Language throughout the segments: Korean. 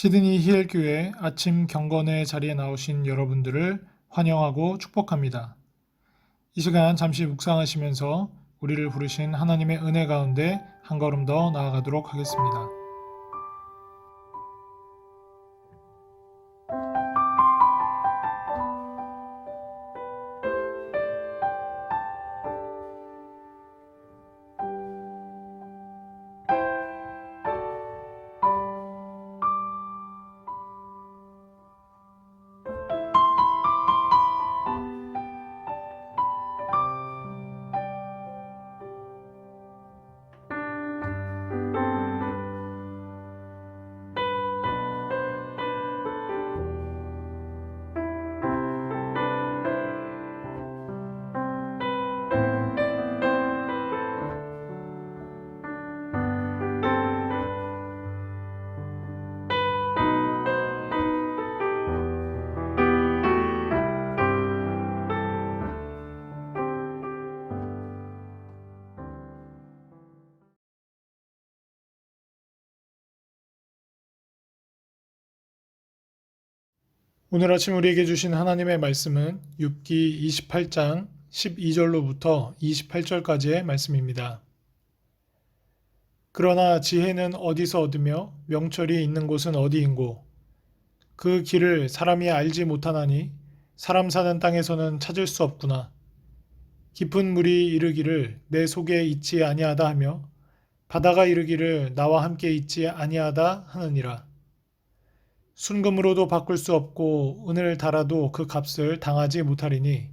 시드니 힐교회 아침 경건의 자리에 나오신 여러분들을 환영하고 축복합니다. 이 시간 잠시 묵상하시면서 우리를 부르신 하나님의 은혜 가운데 한 걸음 더 나아가도록 하겠습니다. 오늘 아침 우리에게 주신 하나님의 말씀은 욥기 28장 12절로부터 28절까지의 말씀입니다. 그러나 지혜는 어디서 얻으며 명철이 있는 곳은 어디인고 그 길을 사람이 알지 못하나니 사람 사는 땅에서는 찾을 수 없구나. 깊은 물이 이르기를 내 속에 있지 아니하다 하며 바다가 이르기를 나와 함께 있지 아니하다 하느니라. 순금으로도 바꿀 수 없고 은을 달아도 그 값을 당하지 못하리니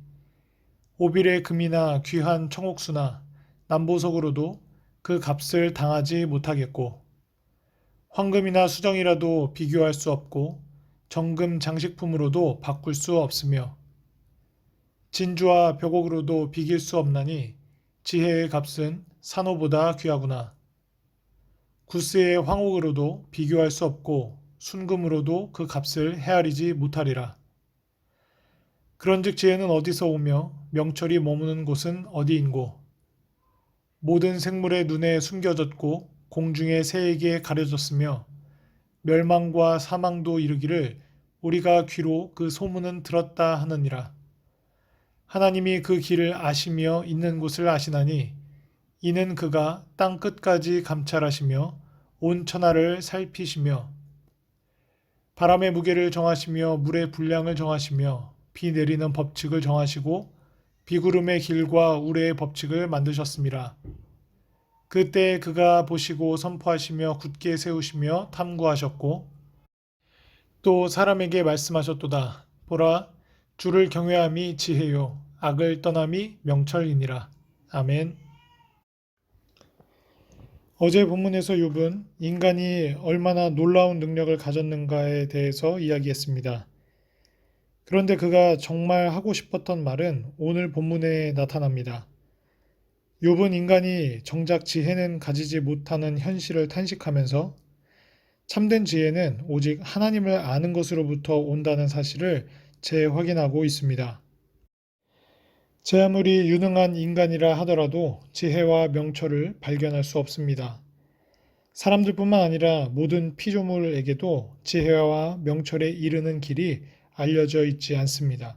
오빌의 금이나 귀한 청옥수나 남보석으로도 그 값을 당하지 못하겠고 황금이나 수정이라도 비교할 수 없고 정금 장식품으로도 바꿀 수 없으며 진주와 벽옥으로도 비길 수 없나니 지혜의 값은 산호보다 귀하구나. 구스의 황옥으로도 비교할 수 없고 순금으로도 그 값을 헤아리지 못하리라. 그런즉 지혜는 어디서 오며 명철이 머무는 곳은 어디인고 모든 생물의 눈에 숨겨졌고 공중의 새에게 가려졌으며 멸망과 사망도 이르기를 우리가 귀로 그 소문은 들었다 하느니라. 하나님이 그 길을 아시며 있는 곳을 아시나니 이는 그가 땅 끝까지 감찰하시며 온 천하를 살피시며 바람의 무게를 정하시며 물의 분량을 정하시며 비 내리는 법칙을 정하시고 비구름의 길과 우레의 법칙을 만드셨습니다. 그때 그가 보시고 선포하시며 굳게 세우시며 탐구하셨고 또 사람에게 말씀하셨도다. 보라, 주를 경외함이 지혜요 악을 떠남이 명철이니라. 아멘. 어제 본문에서 욥은 인간이 얼마나 놀라운 능력을 가졌는가에 대해서 이야기했습니다. 그런데 그가 정말 하고 싶었던 말은 오늘 본문에 나타납니다. 욥은 인간이 정작 지혜는 가지지 못하는 현실을 탄식하면서 참된 지혜는 오직 하나님을 아는 것으로부터 온다는 사실을 재확인하고 있습니다. 제 아무리 유능한 인간이라 하더라도 지혜와 명철을 발견할 수 없습니다. 사람들뿐만 아니라 모든 피조물에게도 지혜와 명철에 이르는 길이 알려져 있지 않습니다.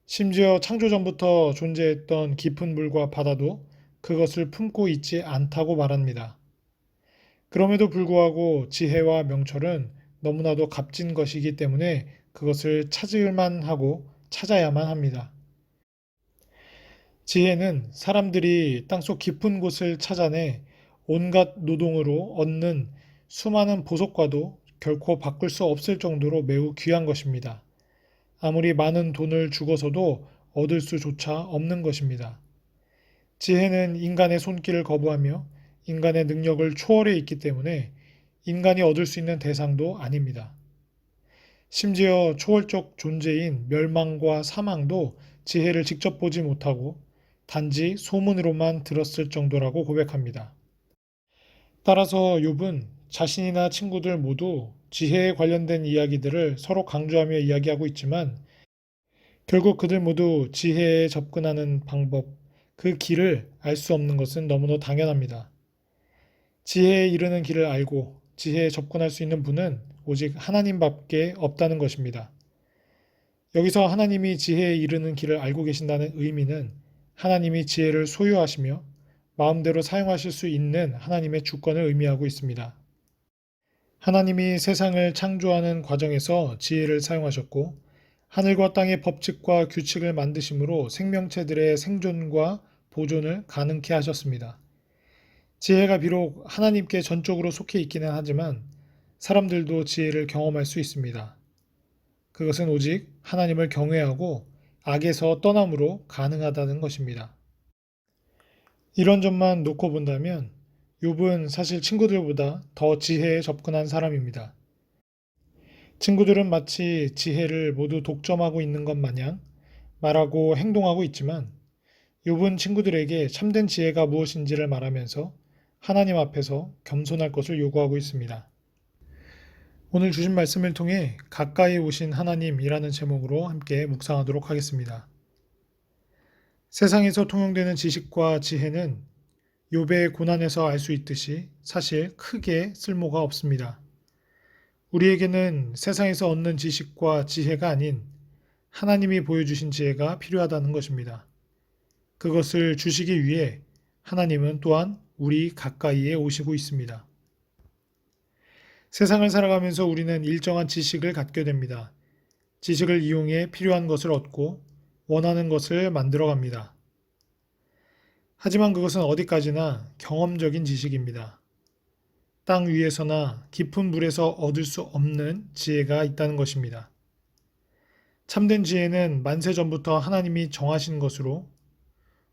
심지어 창조 전부터 존재했던 깊은 물과 바다도 그것을 품고 있지 않다고 말합니다. 그럼에도 불구하고 지혜와 명철은 너무나도 값진 것이기 때문에 그것을 찾을만 하고 찾아야만 합니다. 지혜는 사람들이 땅속 깊은 곳을 찾아내 온갖 노동으로 얻는 수많은 보석과도 결코 바꿀 수 없을 정도로 매우 귀한 것입니다. 아무리 많은 돈을 주고서도 얻을 수조차 없는 것입니다. 지혜는 인간의 손길을 거부하며 인간의 능력을 초월해 있기 때문에 인간이 얻을 수 있는 대상도 아닙니다. 심지어 초월적 존재인 멸망과 사망도 지혜를 직접 보지 못하고 단지 소문으로만 들었을 정도라고 고백합니다. 따라서 욥은 자신이나 친구들 모두 지혜에 관련된 이야기들을 서로 강조하며 이야기하고 있지만 결국 그들 모두 지혜에 접근하는 방법, 그 길을 알 수 없는 것은 너무나 당연합니다. 지혜에 이르는 길을 알고 지혜에 접근할 수 있는 분은 오직 하나님밖에 없다는 것입니다. 여기서 하나님이 지혜에 이르는 길을 알고 계신다는 의미는 하나님이 지혜를 소유하시며 마음대로 사용하실 수 있는 하나님의 주권을 의미하고 있습니다. 하나님이 세상을 창조하는 과정에서 지혜를 사용하셨고 하늘과 땅의 법칙과 규칙을 만드심으로 생명체들의 생존과 보존을 가능케 하셨습니다. 지혜가 비록 하나님께 전적으로 속해 있기는 하지만 사람들도 지혜를 경험할 수 있습니다. 그것은 오직 하나님을 경외하고 악에서 떠남으로 가능하다는 것입니다. 이런 점만 놓고 본다면 욥은 사실 친구들보다 더 지혜에 접근한 사람입니다. 친구들은 마치 지혜를 모두 독점하고 있는 것 마냥 말하고 행동하고 있지만 욥은 친구들에게 참된 지혜가 무엇인지를 말하면서 하나님 앞에서 겸손할 것을 요구하고 있습니다. 오늘 주신 말씀을 통해 가까이 오신 하나님이라는 제목으로 함께 묵상하도록 하겠습니다. 세상에서 통용되는 지식과 지혜는 욥의 고난에서 알 수 있듯이 사실 크게 쓸모가 없습니다. 우리에게는 세상에서 얻는 지식과 지혜가 아닌 하나님이 보여주신 지혜가 필요하다는 것입니다. 그것을 주시기 위해 하나님은 또한 우리 가까이에 오시고 있습니다. 세상을 살아가면서 우리는 일정한 지식을 갖게 됩니다. 지식을 이용해 필요한 것을 얻고 원하는 것을 만들어 갑니다. 하지만 그것은 어디까지나 경험적인 지식입니다. 땅 위에서나 깊은 물에서 얻을 수 없는 지혜가 있다는 것입니다. 참된 지혜는 만세전부터 하나님이 정하신 것으로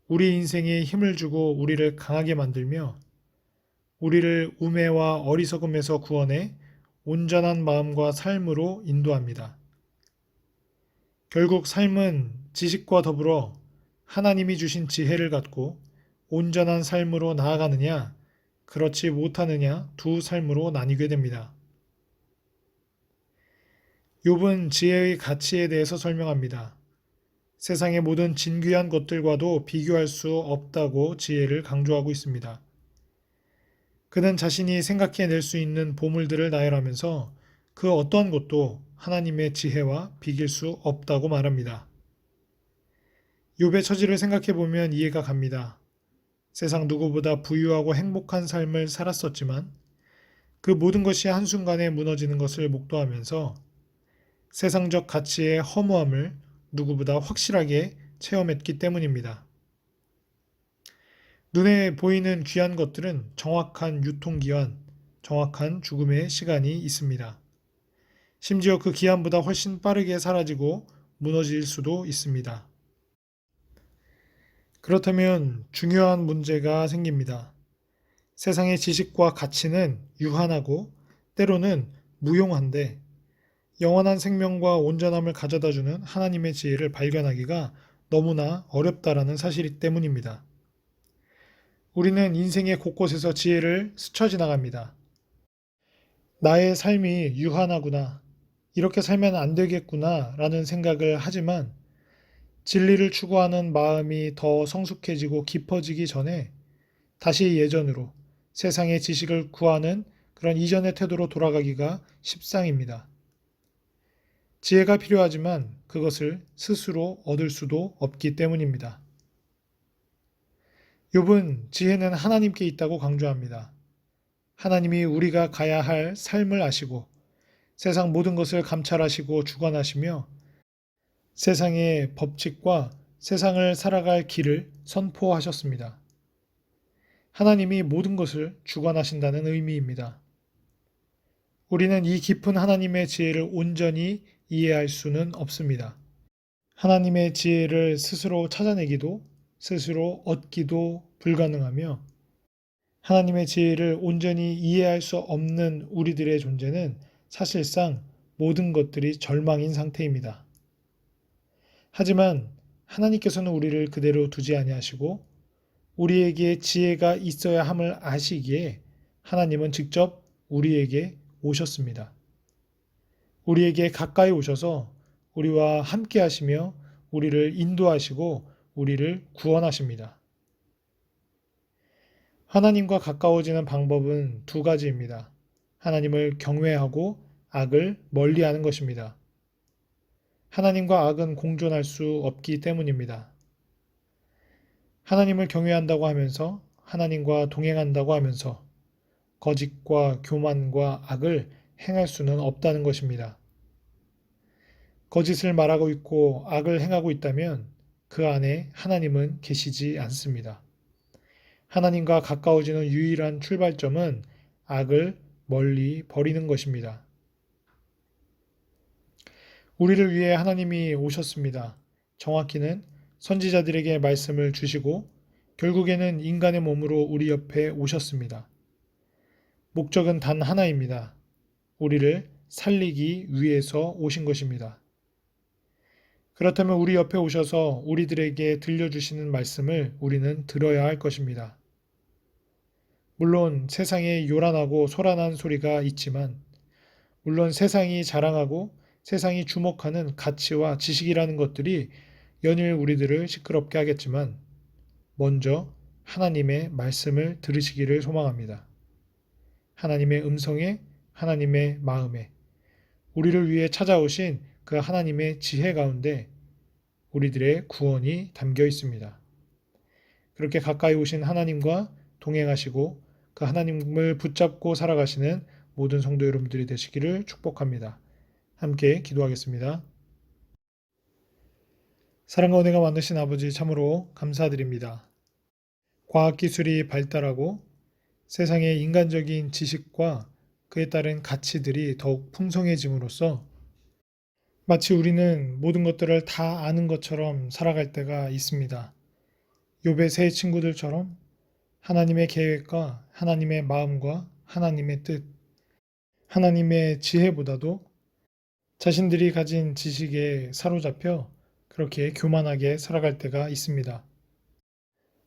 우리 인생에 힘을 주고 우리를 강하게 만들며 우리를 우매와 어리석음에서 구원해 온전한 마음과 삶으로 인도합니다. 결국 삶은 지식과 더불어 하나님이 주신 지혜를 갖고 온전한 삶으로 나아가느냐, 그렇지 못하느냐 두 삶으로 나뉘게 됩니다. 욥은 지혜의 가치에 대해서 설명합니다. 세상의 모든 진귀한 것들과도 비교할 수 없다고 지혜를 강조하고 있습니다. 그는 자신이 생각해낼 수 있는 보물들을 나열하면서 그 어떠한 것도 하나님의 지혜와 비길 수 없다고 말합니다. 욥의 처지를 생각해 보면 이해가 갑니다. 세상 누구보다 부유하고 행복한 삶을 살았었지만 그 모든 것이 한순간에 무너지는 것을 목도하면서 세상적 가치의 허무함을 누구보다 확실하게 체험했기 때문입니다. 눈에 보이는 귀한 것들은 정확한 유통기한, 정확한 죽음의 시간이 있습니다. 심지어 그 기한보다 훨씬 빠르게 사라지고 무너질 수도 있습니다. 그렇다면 중요한 문제가 생깁니다. 세상의 지식과 가치는 유한하고 때로는 무용한데 영원한 생명과 온전함을 가져다주는 하나님의 지혜를 발견하기가 너무나 어렵다라는 사실 때문입니다. 우리는 인생의 곳곳에서 지혜를 스쳐 지나갑니다. 나의 삶이 유한하구나, 이렇게 살면 안 되겠구나 라는 생각을 하지만 진리를 추구하는 마음이 더 성숙해지고 깊어지기 전에 다시 예전으로 세상의 지식을 구하는 그런 이전의 태도로 돌아가기가 십상입니다. 지혜가 필요하지만 그것을 스스로 얻을 수도 없기 때문입니다. 욥은 지혜는 하나님께 있다고 강조합니다. 하나님이 우리가 가야 할 삶을 아시고 세상 모든 것을 감찰하시고 주관하시며 세상의 법칙과 세상을 살아갈 길을 선포하셨습니다. 하나님이 모든 것을 주관하신다는 의미입니다. 우리는 이 깊은 하나님의 지혜를 온전히 이해할 수는 없습니다. 하나님의 지혜를 스스로 찾아내기도 스스로 얻기도 불가능하며 하나님의 지혜를 온전히 이해할 수 없는 우리들의 존재는 사실상 모든 것들이 절망인 상태입니다. 하지만 하나님께서는 우리를 그대로 두지 아니하시고 우리에게 지혜가 있어야 함을 아시기에 하나님은 직접 우리에게 오셨습니다. 우리에게 가까이 오셔서 우리와 함께 하시며 우리를 인도하시고 우리를 구원하십니다. 하나님과 가까워지는 방법은 두 가지입니다. 하나님을 경외하고 악을 멀리하는 것입니다. 하나님과 악은 공존할 수 없기 때문입니다. 하나님을 경외한다고 하면서 하나님과 동행한다고 하면서 거짓과 교만과 악을 행할 수는 없다는 것입니다. 거짓을 말하고 있고 악을 행하고 있다면 그 안에 하나님은 계시지 않습니다. 하나님과 가까워지는 유일한 출발점은 악을 멀리 버리는 것입니다. 우리를 위해 하나님이 오셨습니다. 정확히는 선지자들에게 말씀을 주시고 결국에는 인간의 몸으로 우리 옆에 오셨습니다. 목적은 단 하나입니다. 우리를 살리기 위해서 오신 것입니다. 그렇다면 우리 옆에 오셔서 우리들에게 들려주시는 말씀을 우리는 들어야 할 것입니다. 물론 세상에 요란하고 소란한 소리가 있지만, 물론 세상이 자랑하고 세상이 주목하는 가치와 지식이라는 것들이 연일 우리들을 시끄럽게 하겠지만, 먼저 하나님의 말씀을 들으시기를 소망합니다. 하나님의 음성에, 하나님의 마음에, 우리를 위해 찾아오신 그 하나님의 지혜 가운데 우리들의 구원이 담겨 있습니다. 그렇게 가까이 오신 하나님과 동행하시고 그 하나님을 붙잡고 살아가시는 모든 성도 여러분들이 되시기를 축복합니다. 함께 기도하겠습니다. 사랑과 은혜가 많으신 아버지 참으로 감사드립니다. 과학기술이 발달하고 세상의 인간적인 지식과 그에 따른 가치들이 더욱 풍성해짐으로써 마치 우리는 모든 것들을 다 아는 것처럼 살아갈 때가 있습니다. 욥의 세 친구들처럼 하나님의 계획과 하나님의 마음과 하나님의 뜻, 하나님의 지혜보다도 자신들이 가진 지식에 사로잡혀 그렇게 교만하게 살아갈 때가 있습니다.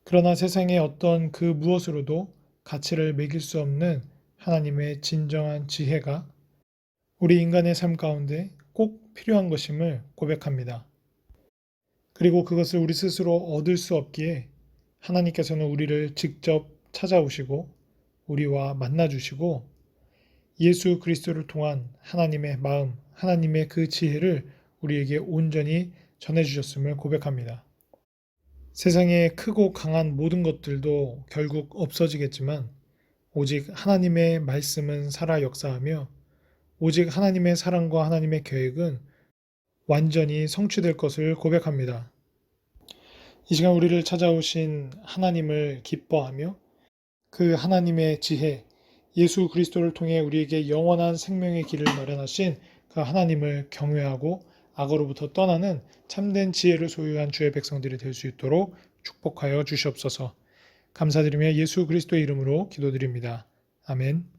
그러나 세상의 어떤 그 무엇으로도 가치를 매길 수 없는 하나님의 진정한 지혜가 우리 인간의 삶 가운데 꼭 필요한 것임을 고백합니다. 그리고 그것을 우리 스스로 얻을 수 없기에 하나님께서는 우리를 직접 찾아오시고 우리와 만나주시고 예수 그리스도를 통한 하나님의 마음, 하나님의 그 지혜를 우리에게 온전히 전해주셨음을 고백합니다. 세상에 크고 강한 모든 것들도 결국 없어지겠지만 오직 하나님의 말씀은 살아 역사하며 오직 하나님의 사랑과 하나님의 계획은 완전히 성취될 것을 고백합니다. 이 시간 우리를 찾아오신 하나님을 기뻐하며 그 하나님의 지혜, 예수 그리스도를 통해 우리에게 영원한 생명의 길을 마련하신 그 하나님을 경외하고 악으로부터 떠나는 참된 지혜를 소유한 주의 백성들이 될 수 있도록 축복하여 주시옵소서. 감사드리며 예수 그리스도의 이름으로 기도드립니다. 아멘.